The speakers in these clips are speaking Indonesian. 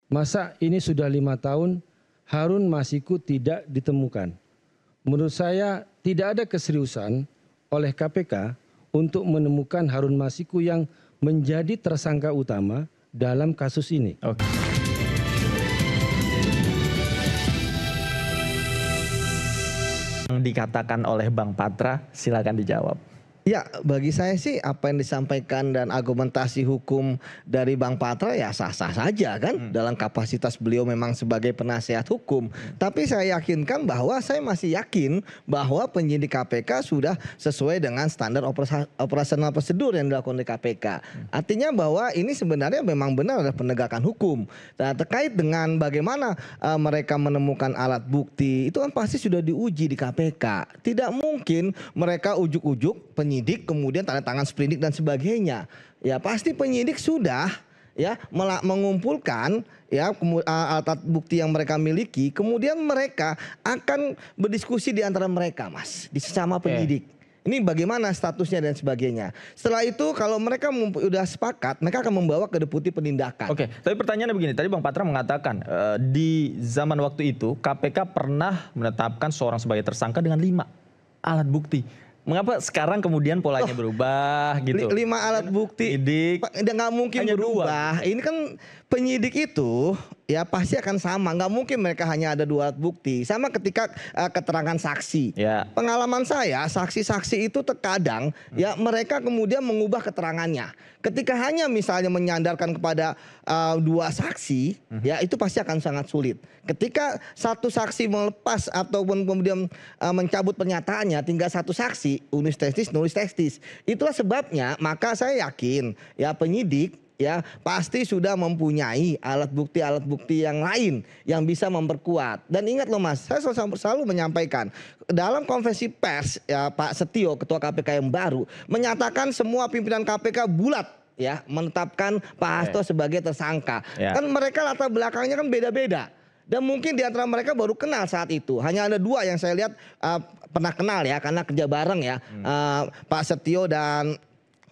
Masa ini sudah 5 tahun Harun Masiku tidak ditemukan. Menurut saya tidak ada keseriusan oleh KPK untuk menemukan Harun Masiku yang menjadi tersangka utama dalam kasus ini. Oke. Yang dikatakan oleh Bang Patra, silakan dijawab. Ya, bagi saya sih apa yang disampaikan dan argumentasi hukum dari Bang Patra ya sah-sah saja kan. Dalam kapasitas beliau memang sebagai penasehat hukum. Tapi saya yakinkan bahwa saya masih yakin bahwa penyidik KPK sudah sesuai dengan standar operasional prosedur yang dilakukan oleh KPK. Artinya bahwa ini sebenarnya memang benar adalah penegakan hukum. Nah, terkait dengan bagaimana mereka menemukan alat bukti, itu kan pasti sudah diuji di KPK. Tidak mungkin mereka ujuk-ujuk penyidik kemudian tanda tangan sprindik dan sebagainya. Ya pasti penyidik sudah ya mengumpulkan ya alat bukti yang mereka miliki, kemudian mereka akan berdiskusi di antara mereka, Mas, di sesama penyidik. Ini bagaimana statusnya dan sebagainya. Setelah itu kalau mereka sudah sepakat, mereka akan membawa ke deputi penindakan. Oke, tapi pertanyaannya begini, tadi Bang Patra mengatakan di zaman waktu itu KPK pernah menetapkan seorang sebagai tersangka dengan 5 alat bukti. Mengapa sekarang kemudian polanya berubah gitu? 5 alat bukti, nggak mungkin hanya berubah. 2. Ini kan penyidik itu ya pasti akan sama. Nggak mungkin mereka hanya ada 2 alat bukti. Sama ketika keterangan saksi. Ya. Pengalaman saya, saksi-saksi itu terkadang ya mereka kemudian mengubah keterangannya. Ketika hanya misalnya menyandarkan kepada 2 saksi, ya itu pasti akan sangat sulit. Ketika satu saksi melepas ataupun kemudian mencabut pernyataannya, tinggal 1 saksi, unus testis, nullus testis. Itulah sebabnya maka saya yakin ya penyidik ya pasti sudah mempunyai alat bukti yang lain yang bisa memperkuat. Dan ingat loh Mas, saya selalu menyampaikan dalam konferensi pers ya Pak Setio ketua KPK yang baru menyatakan semua pimpinan KPK bulat ya menetapkan Pak Hasto sebagai tersangka. Kan mereka latar belakangnya kan beda-beda. Dan mungkin di antara mereka baru kenal saat itu. Hanya ada 2 yang saya lihat pernah kenal ya karena kerja bareng ya. Pak Setio dan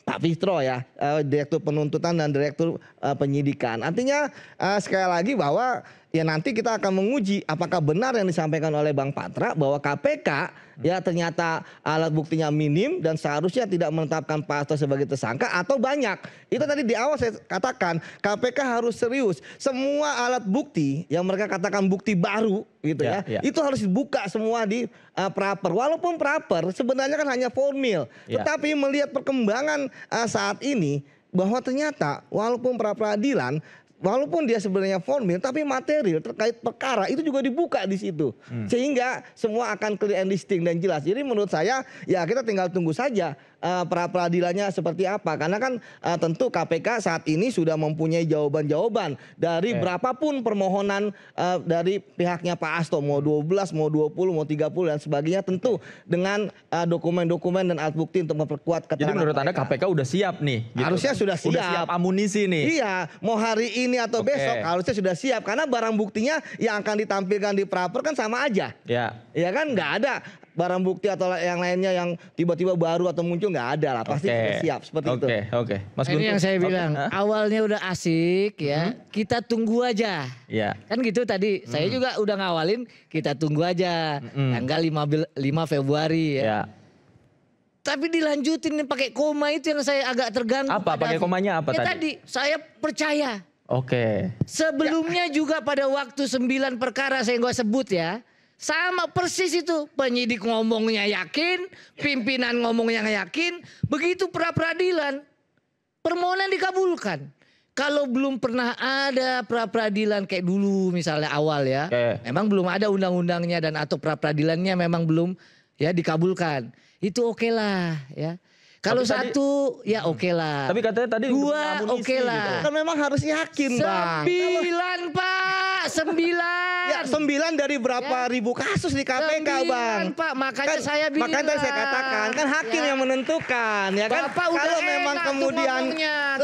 Pak Fitro ya, Direktur Penuntutan dan Direktur Penyidikan. Artinya sekali lagi bahwa ya nanti kita akan menguji apakah benar yang disampaikan oleh Bang Patra bahwa KPK ya ternyata alat buktinya minim dan seharusnya tidak menetapkan Pak Hasto sebagai tersangka atau banyak. Itu tadi di awal saya katakan KPK harus serius. Semua alat bukti yang mereka katakan bukti baru gitu ya. Itu harus dibuka semua di praper. Walaupun praper sebenarnya kan hanya formil. Tetapi melihat perkembangan saat ini bahwa ternyata walaupun pra-peradilan walaupun dia sebenarnya formil, tapi material terkait perkara itu juga dibuka di situ, sehingga semua akan clear and distinct dan jelas. Jadi menurut saya ya kita tinggal tunggu saja pra-peradilannya seperti apa, karena kan tentu KPK saat ini sudah mempunyai jawaban-jawaban dari berapapun permohonan dari pihaknya Pak Hasto, mau 12, mau 20, mau 30 dan sebagainya, tentu dengan dokumen-dokumen dan alat bukti untuk memperkuat keterangan. Jadi menurut Anda KPK udah siap nih? Gitu. Harusnya sudah siap. Udah siap amunisi nih? Iya, mau hari ini atau besok harusnya sudah siap, karena barang buktinya yang akan ditampilkan di praper kan sama aja. Ya kan, nggak ada barang bukti atau yang lainnya yang tiba-tiba baru atau muncul, nggak ada lah, pasti sudah siap seperti itu. Mas Guntur, ini yang saya bilang awalnya udah asik ya, kita tunggu aja. Kan gitu tadi saya juga udah ngawalin, kita tunggu aja tanggal 5 Februari ya. Tapi dilanjutin pakai koma, itu yang saya agak terganggu. Apa pakai komanya apa tadi? Saya percaya. Sebelumnya juga pada waktu 9 perkara saya nggak sebut ya. Sama persis itu, penyidik ngomongnya yakin, pimpinan ngomongnya yakin, begitu pra-peradilan permohonan dikabulkan. Kalau belum pernah ada pra-peradilan kayak dulu misalnya awal ya, memang belum ada undang-undangnya dan atau pra-peradilannya memang belum ya dikabulkan, itu oke lah ya. Kalau satu ya oke lah. Tapi katanya tadi 2 oke lah. Kan memang harus yakin Bang. 9 Pak, 9. Ya 9 dari berapa ribu kasus di KPK, Bang. Pak, makanya kan, saya bilang. Makanya saya katakan, kan hakim yang menentukan, ya kan. Bapak kalau memang kemudian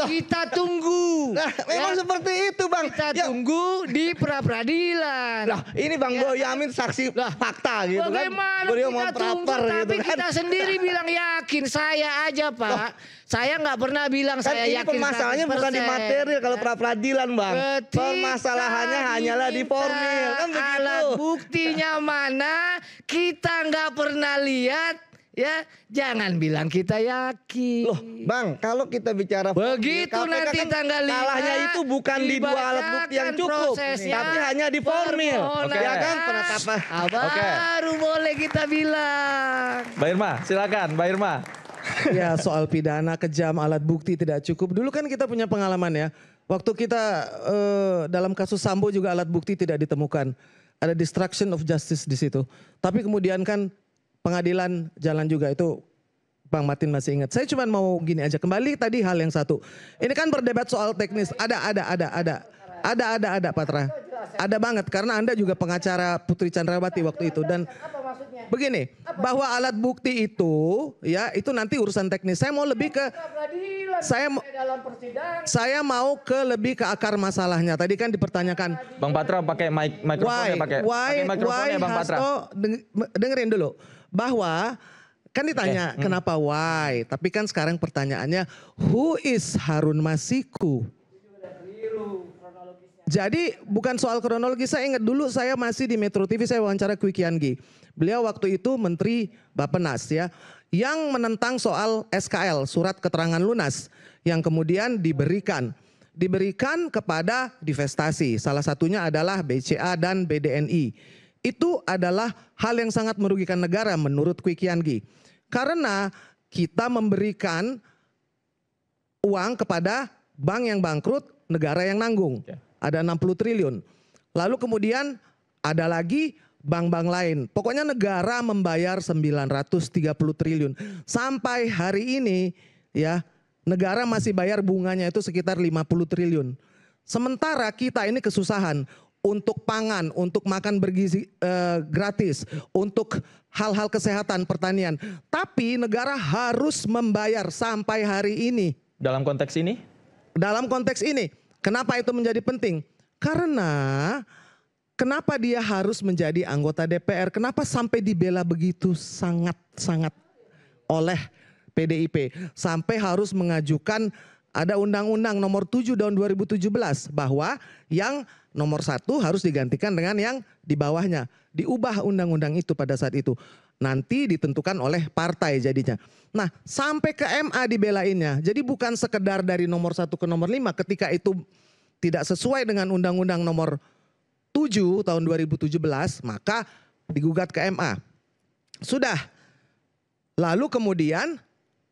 kita tunggu. Nah, memang seperti itu, Bang. Kita tunggu di pra-peradilan. Lah, ini Bang Boyamin saksi fakta gitu kan. Beliau mau proper gitu kan. Kita sendiri bilang yakin, saya aja, Pak. Saya nggak pernah bilang kan saya yakin. Permasalahannya bukan di material kalau pra-peradilan, Bang. Permasalahannya hanyalah di formil, kan begitu. Alat buktinya mana? Kita nggak pernah lihat. Ya, jangan bilang kita yakin. Loh, Bang, kalau kita bicara begitu formil, nanti kan tanggal 5 kalahnya itu bukan di 2 alat bukti yang cukup, tapi hanya di formil. Ya kan, penetapan. Baru boleh kita bilang. Mbak Irma, silakan, Mbak Irma. Ya, soal pidana kejam, alat bukti tidak cukup. Dulu kan kita punya pengalaman ya. Waktu kita dalam kasus Sambo juga alat bukti tidak ditemukan. Ada destruction of justice di situ. Tapi kemudian kan pengadilan jalan juga, itu Bang Martin masih ingat. Saya cuma mau gini aja, kembali tadi hal yang satu. Ini kan berdebat soal teknis. Ada Patra. Ada banget karena Anda juga pengacara Putri Chandrawati waktu itu. Dan begini, bahwa alat bukti itu ya itu nanti urusan teknis. Saya mau lebih ke saya mau ke lebih ke akar masalahnya. Tadi kan dipertanyakan. Bang Patra pakai mikrofonnya, pakai mikrofonnya Bang Patra. Dengerin dulu. Bahwa kan ditanya kenapa why, tapi kan sekarang pertanyaannya who is Harun Masiku? Jadi bukan soal kronologi. Saya ingat dulu saya masih di Metro TV, saya wawancara Kwi Kian-gi. Beliau waktu itu Menteri Bappenas ya, yang menentang soal SKL, surat keterangan lunas, yang kemudian diberikan kepada divestasi. Salah satunya adalah BCA dan BDNI. Itu adalah hal yang sangat merugikan negara menurut Kwi Kian-gi. Karena kita memberikan uang kepada bank yang bangkrut, negara yang nanggung. Ada 60 triliun. Lalu kemudian ada lagi bank-bank lain. Pokoknya negara membayar 930 triliun. Sampai hari ini ya, negara masih bayar bunganya itu sekitar 50 triliun. Sementara kita ini kesusahan untuk pangan, untuk makan bergizi gratis, untuk hal-hal kesehatan, pertanian. Tapi negara harus membayar sampai hari ini. Dalam konteks ini? Dalam konteks ini. Kenapa itu menjadi penting? Karena kenapa dia harus menjadi anggota DPR? Kenapa sampai dibela begitu sangat-sangat oleh PDIP? Sampai harus mengajukan ada undang-undang nomor 7 tahun 2017 bahwa yang nomor 1 harus digantikan dengan yang di bawahnya. Diubah undang-undang itu pada saat itu. Nanti ditentukan oleh partai jadinya. Nah, sampai ke MA dibelainnya. Jadi bukan sekedar dari nomor 1 ke nomor 5 ketika itu tidak sesuai dengan undang-undang nomor 7 tahun 2017, maka digugat ke MA. Sudah. Lalu kemudian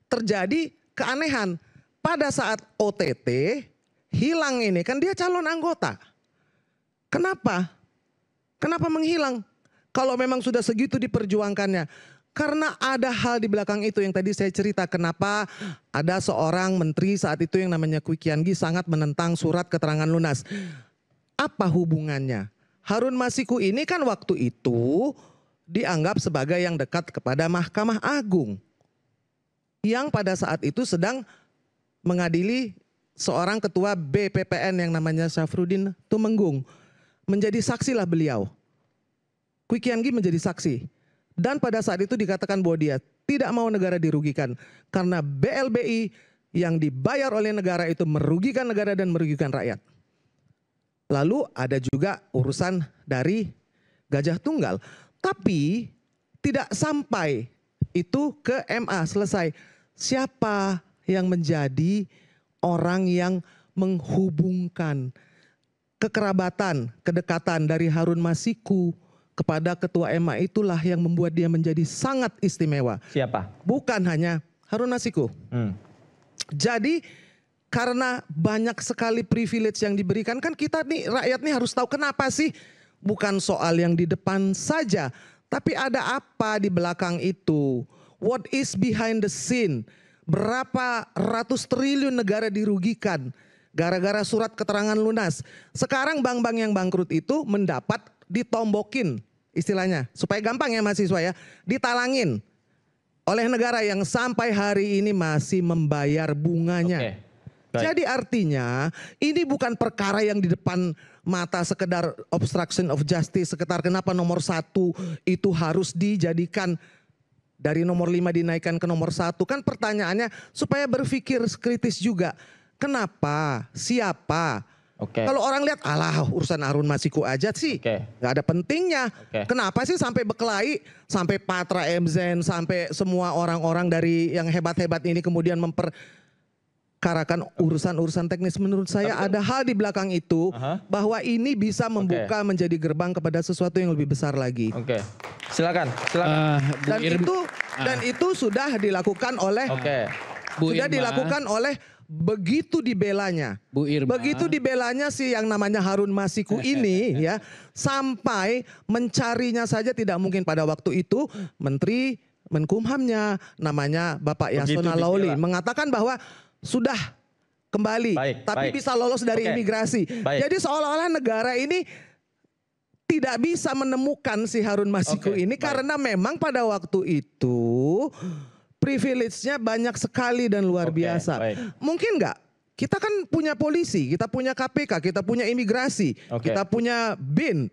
terjadi keanehan. Pada saat OTT hilang ini, kan dia calon anggota. Kenapa? Kenapa menghilang? Kalau memang sudah segitu diperjuangkannya. Karena ada hal di belakang itu yang tadi saya cerita. Kenapa ada seorang menteri saat itu yang namanya Kwi Kian-gi sangat menentang surat keterangan lunas. Apa hubungannya? Harun Masiku ini kan waktu itu dianggap sebagai yang dekat kepada Mahkamah Agung. Yang pada saat itu sedang mengadili seorang ketua BPPN yang namanya Syafruddin Tumenggung. Menjadi saksilah beliau. Kwi Kian-gi menjadi saksi. Dan pada saat itu dikatakan bahwa dia tidak mau negara dirugikan. Karena BLBI yang dibayar oleh negara itu merugikan negara dan merugikan rakyat. Lalu ada juga urusan dari Gajah Tunggal. Tapi tidak sampai itu ke MA selesai. Siapa yang menjadi orang yang menghubungkan kekerabatan, kedekatan dari Harun Masiku kepada ketua MA, itulah yang membuat dia menjadi sangat istimewa. Siapa? Bukan hanya Harun Masiku. Jadi karena banyak sekali privilege yang diberikan, kan kita nih rakyat nih harus tahu kenapa sih. Bukan soal yang di depan saja, tapi ada apa di belakang itu. What is behind the scene? Berapa ratus triliun negara dirugikan Gara-gara surat keterangan lunas. Sekarang bank-bank yang bangkrut itu mendapat ditombokin istilahnya. Supaya gampang ya mahasiswa ya. Ditalangin oleh negara yang sampai hari ini masih membayar bunganya. Jadi artinya ini bukan perkara yang di depan mata sekedar obstruction of justice. Sekedar kenapa nomor 1 itu harus dijadikan dari nomor 5 dinaikkan ke nomor 1. Kan pertanyaannya supaya berpikir kritis juga. Kenapa? Siapa? Kalau orang lihat alah urusan Harun Masiku aja sih. Gak ada pentingnya. Kenapa sih sampai berkelahi. Sampai Patra M. Zen. Sampai semua orang-orang dari yang hebat-hebat ini kemudian memperkarakan urusan-urusan teknis. Menurut saya ada hal di belakang itu. Bahwa ini bisa membuka menjadi gerbang kepada sesuatu yang lebih besar lagi. Silakan. Dan itu sudah dilakukan oleh dilakukan oleh begitu dibelanya. Begitu dibelanya si yang namanya Harun Masiku ini ya sampai mencarinya saja tidak mungkin. Pada waktu itu Menteri Menkumhamnya namanya Bapak Yasona Lawli mengatakan bahwa sudah kembali tapi bisa lolos dari imigrasi. Jadi seolah-olah negara ini tidak bisa menemukan si Harun Masiku ini karena memang pada waktu itu privilege-nya banyak sekali dan luar biasa. Mungkin enggak? Kita kan punya polisi, kita punya KPK, kita punya imigrasi, kita punya BIN,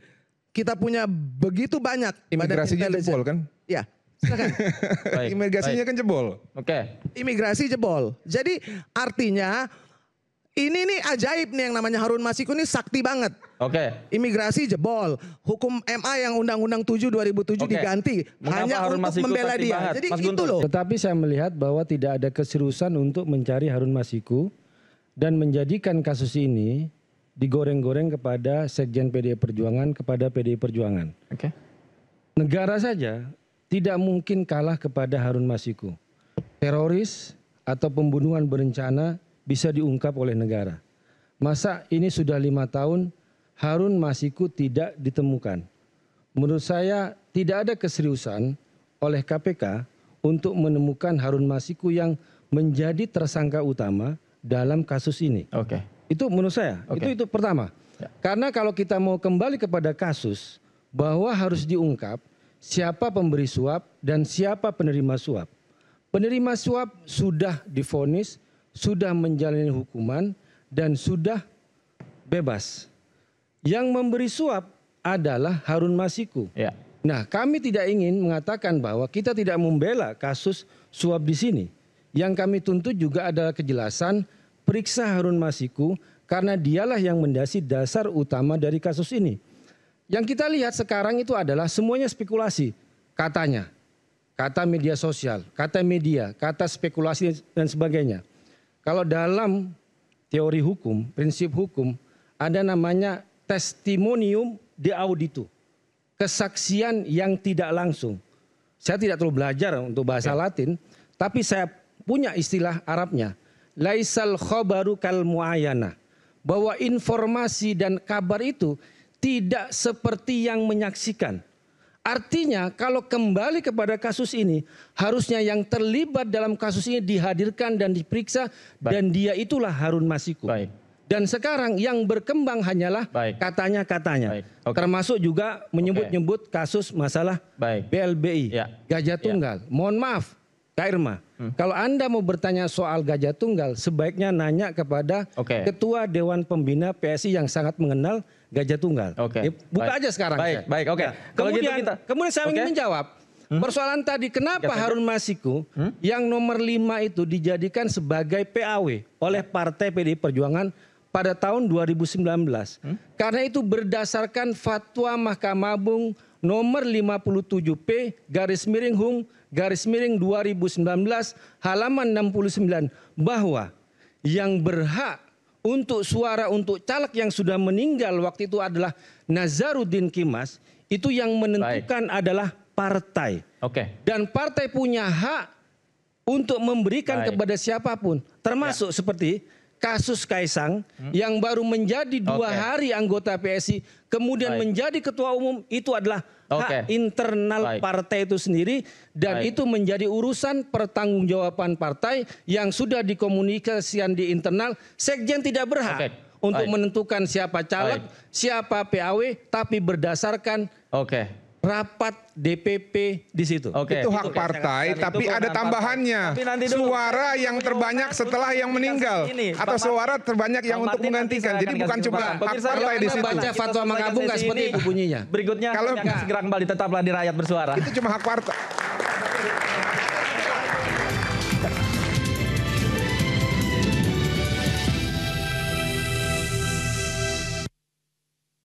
kita punya begitu banyak. Imigrasinya jebol kan? Ya, silakan. Imigrasinya kan jebol. Imigrasi jebol. Jadi artinya ini nih ajaib nih yang namanya Harun Masiku ini sakti banget. Imigrasi jebol. Hukum MA yang Undang-Undang 7 2007 diganti. Hanya Harun untuk Masiku membela dia. banget? Jadi Mas itu Guntur. loh. Tetapi saya melihat bahwa tidak ada keseriusan untuk mencari Harun Masiku dan menjadikan kasus ini digoreng-goreng kepada Sekjen PDI Perjuangan, kepada PDI Perjuangan. Negara saja tidak mungkin kalah kepada Harun Masiku. Teroris atau pembunuhan berencana bisa diungkap oleh negara. Masa ini sudah 5 tahun Harun Masiku tidak ditemukan. Menurut saya tidak ada keseriusan oleh KPK untuk menemukan Harun Masiku yang menjadi tersangka utama dalam kasus ini. Itu menurut saya, itu pertama. Karena kalau kita mau kembali kepada kasus bahwa harus diungkap siapa pemberi suap dan siapa penerima suap. Penerima suap sudah divonis, sudah menjalani hukuman dan sudah bebas. Yang memberi suap adalah Harun Masiku. Nah, kami tidak ingin mengatakan bahwa kita tidak membela kasus suap di sini. Yang kami tuntut juga adalah kejelasan periksa Harun Masiku karena dialah yang mendasari dasar utama dari kasus ini. Yang kita lihat sekarang itu adalah semuanya spekulasi. Katanya, kata media sosial, kata media, kata spekulasi dan sebagainya. Kalau dalam teori hukum, prinsip hukum, ada namanya testimonium de auditu. Kesaksian yang tidak langsung. Saya tidak terlalu belajar untuk bahasa Latin, tapi saya punya istilah Arabnya. Laisal khobaru kal muayana. Bahwa informasi dan kabar itu tidak seperti yang menyaksikan. Artinya kalau kembali kepada kasus ini, harusnya yang terlibat dalam kasus ini dihadirkan dan diperiksa dan dia itulah Harun Masiku. Dan sekarang yang berkembang hanyalah katanya-katanya. Termasuk juga menyebut-nyebut kasus masalah BLBI, Gajah Tunggal. Mohon maaf, Kak Irma, kalau Anda mau bertanya soal Gajah Tunggal, sebaiknya nanya kepada Ketua Dewan Pembina PSI yang sangat mengenal Gajah Tunggal. Buka aja sekarang. Kemudian saya ingin menjawab persoalan tadi, kenapa Harun Masiku yang nomor 5 itu dijadikan sebagai PAW oleh Partai PDI Perjuangan pada tahun 2019. Karena itu berdasarkan fatwa Mahkamah Agung nomor 57P/HUM/2019 halaman 69 bahwa yang berhak untuk suara untuk caleg yang sudah meninggal waktu itu adalah Nazaruddin Kimas, itu yang menentukan adalah partai. Dan partai punya hak untuk memberikan kepada siapapun, termasuk seperti kasus Kaisang yang baru menjadi 2 hari anggota PSI kemudian menjadi ketua umum, itu adalah hak internal partai itu sendiri dan itu menjadi urusan pertanggungjawaban partai yang sudah dikomunikasikan di internal. Sekjen tidak berhak untuk menentukan siapa caleg, siapa PAW, tapi berdasarkan rapat DPP di situ. Itu hak partai, tapi ada tambahannya. Suara yang terbanyak setelah yang meninggal atau suara terbanyak yang untuk menggantikan. Jadi bukan cuma hak partai di situ. Baca fatwa Mahkamah Agung nggak seperti itu bunyinya. Berikutnya kalau segera kembali, tetaplah di Rakyat Bersuara. Itu cuma hak partai.